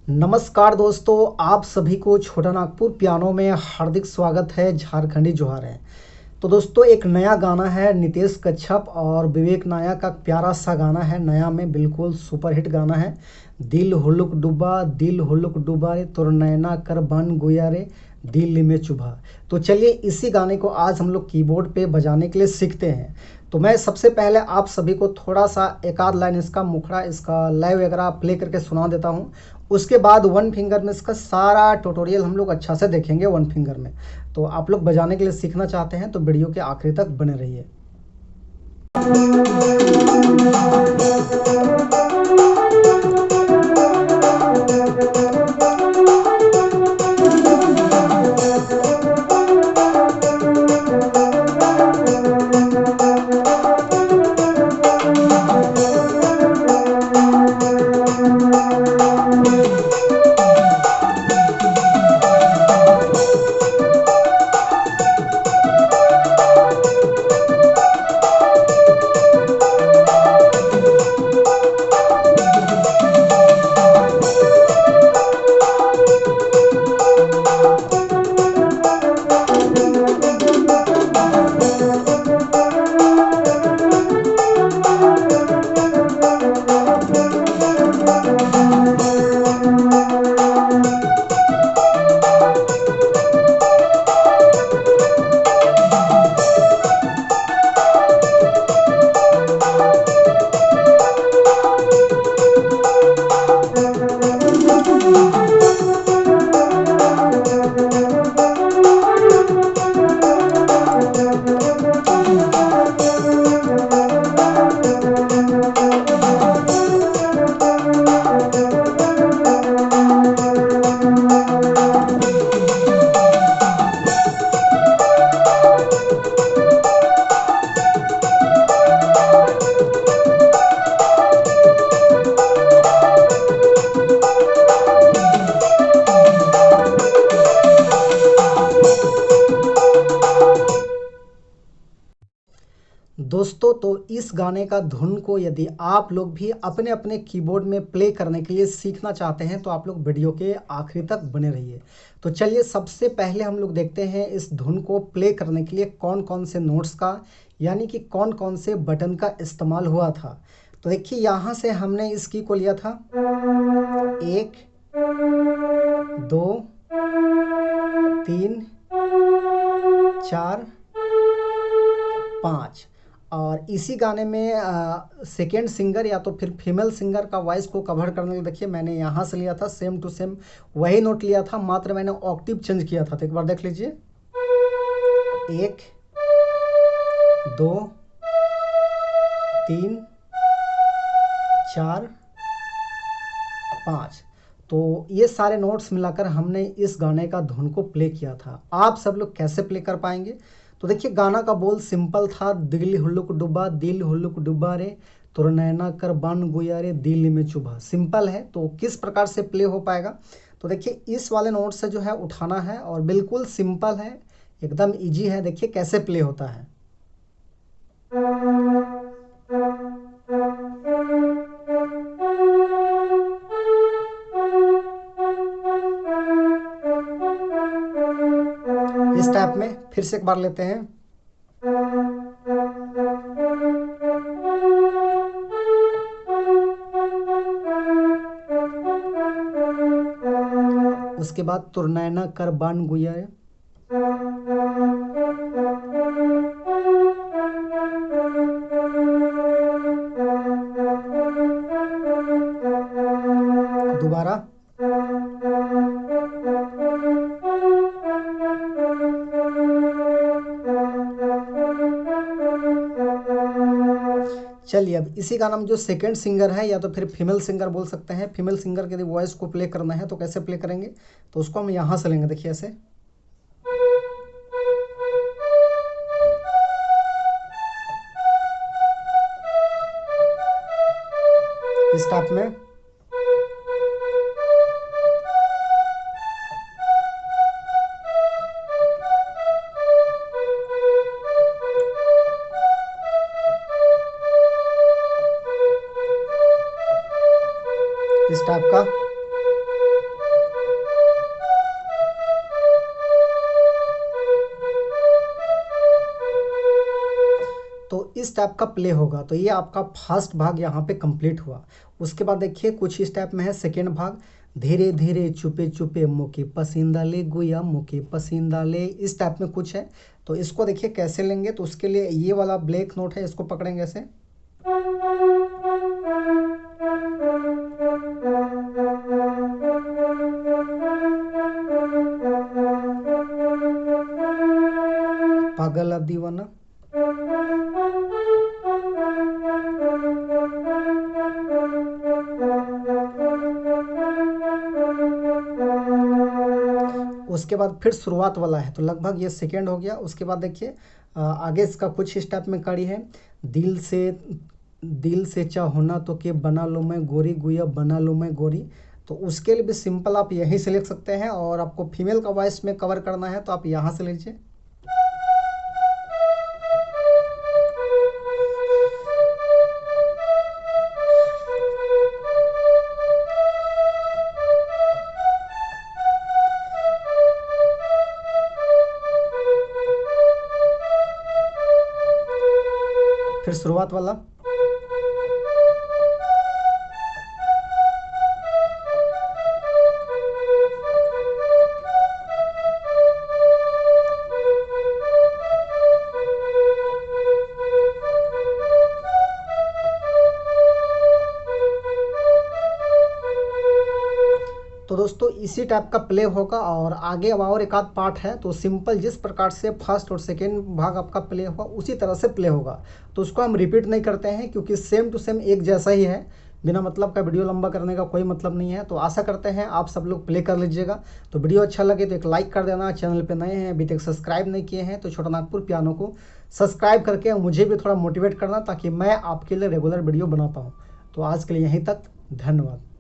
नमस्कार दोस्तों, आप सभी को छोटा नागपुर पियानो में हार्दिक स्वागत है। झारखंडी जोहार है। तो दोस्तों, एक नया गाना है नितेश कच्छप और विवेक नायक का प्यारा सा गाना है। नया में बिल्कुल सुपरहिट गाना है। दिल हुलुक डूबा रे तोर नैना कर बन गोया रे दिल में चुभा। तो चलिए इसी गाने को आज हम लोग कीबोर्ड पे बजाने के लिए सीखते हैं। तो मैं सबसे पहले आप सभी को थोड़ा सा एक आध लाइन इसका मुखड़ा, इसका लय वगैरह प्ले करके सुना देता हूँ। उसके बाद वन फिंगर में इसका सारा ट्यूटोरियल हम लोग अच्छा से देखेंगे वन फिंगर में। तो आप लोग बजाने के लिए सीखना चाहते हैं तो वीडियो के आखिरी तक बने रहिए। दोस्तों, तो इस गाने का धुन को यदि आप लोग भी अपने अपने कीबोर्ड में प्ले करने के लिए सीखना चाहते हैं तो आप लोग वीडियो के आखिरी तक बने रहिए। तो चलिए सबसे पहले हम लोग देखते हैं इस धुन को प्ले करने के लिए कौन कौन से नोट्स का, यानी कि कौन कौन से बटन का इस्तेमाल हुआ था। तो देखिए यहाँ से हमने इस की को लिया था 1 2 3 4 5। और इसी गाने में सेकेंड सिंगर या तो फिर फीमेल सिंगर का वॉइस को कवर करने के लिए देखिए मैंने यहाँ से लिया था सेम टू सेम वही नोट लिया था, मात्र मैंने ऑक्टिव चेंज किया था। तो एक बार देख लीजिए 1 2 3 4 5। तो ये सारे नोट्स मिलाकर हमने इस गाने का धुन को प्ले किया था। आप सब लोग कैसे प्ले कर पाएंगे? तो देखिए गाना का बोल सिंपल था, दिल हुल्लुक डुबा रे तोर नैना कर बान गुया रे दिल में चुभा। सिंपल है, तो किस प्रकार से प्ले हो पाएगा? तो देखिए इस वाले नोट से जो है उठाना है और बिल्कुल सिंपल है, एकदम इजी है। देखिए कैसे प्ले होता है। इस टाइप में फिर से एक बार लेते हैं। उसके बाद तुरनैना कर बान गुया है। दोबारा। चलिए अब इसी गाना में जो सेकंड सिंगर है या तो फिर फीमेल सिंगर बोल सकते हैं, फीमेल सिंगर के यदि वॉइस को प्ले करना है तो कैसे प्ले करेंगे? तो उसको हम यहाँ से लेंगे, देखिए ऐसे। इस टाइप में। इस टाइप का। इस टाइप का प्ले होगा। तो ये आपका फर्स्ट भाग यहाँ पे कंप्लीट हुआ। उसके बाद देखिए कुछ इस टाइप में है सेकेंड भाग, धीरे धीरे चुपे चुपे मुके पसींदा ले गुया मुके पसींदा ले, इस टाइप में कुछ है। तो इसको देखिए कैसे लेंगे, तो उसके लिए ये वाला ब्लैक नोट है, इसको पकड़ेंगे ऐसे, पागल दीवाना। उसके बाद फिर शुरुआत वाला है, तो लगभग ये सेकेंड हो गया। उसके बाद देखिए आगे इसका कुछ स्टेप में कड़ी है, दिल से चाहो ना तो के बना लो मैं गोरी गुया बना लो मैं गोरी। तो उसके लिए भी सिंपल आप यहीं से लिख सकते हैं, और आपको फीमेल का वॉइस में कवर करना है तो आप यहाँ से लीजिए। फिर शुरुआत वाला, तो दोस्तों इसी टाइप का प्ले होगा। और आगे अब और एक आध पार्ट है, तो सिंपल जिस प्रकार से फर्स्ट और सेकेंड भाग आपका प्ले होगा उसी तरह से प्ले होगा। तो उसको हम रिपीट नहीं करते हैं क्योंकि सेम टू सेम एक जैसा ही है, बिना मतलब का वीडियो लंबा करने का कोई मतलब नहीं है। तो आशा करते हैं आप सब लोग प्ले कर लीजिएगा। तो वीडियो अच्छा लगे तो एक लाइक कर देना, चैनल पे नए हैं अभी तक सब्सक्राइब नहीं किए हैं तो छोटा नागपुर पियानो को सब्सक्राइब करके मुझे भी थोड़ा मोटिवेट करना, ताकि मैं आपके लिए रेगुलर वीडियो बना पाऊँ। तो आज के लिए यहीं तक, धन्यवाद।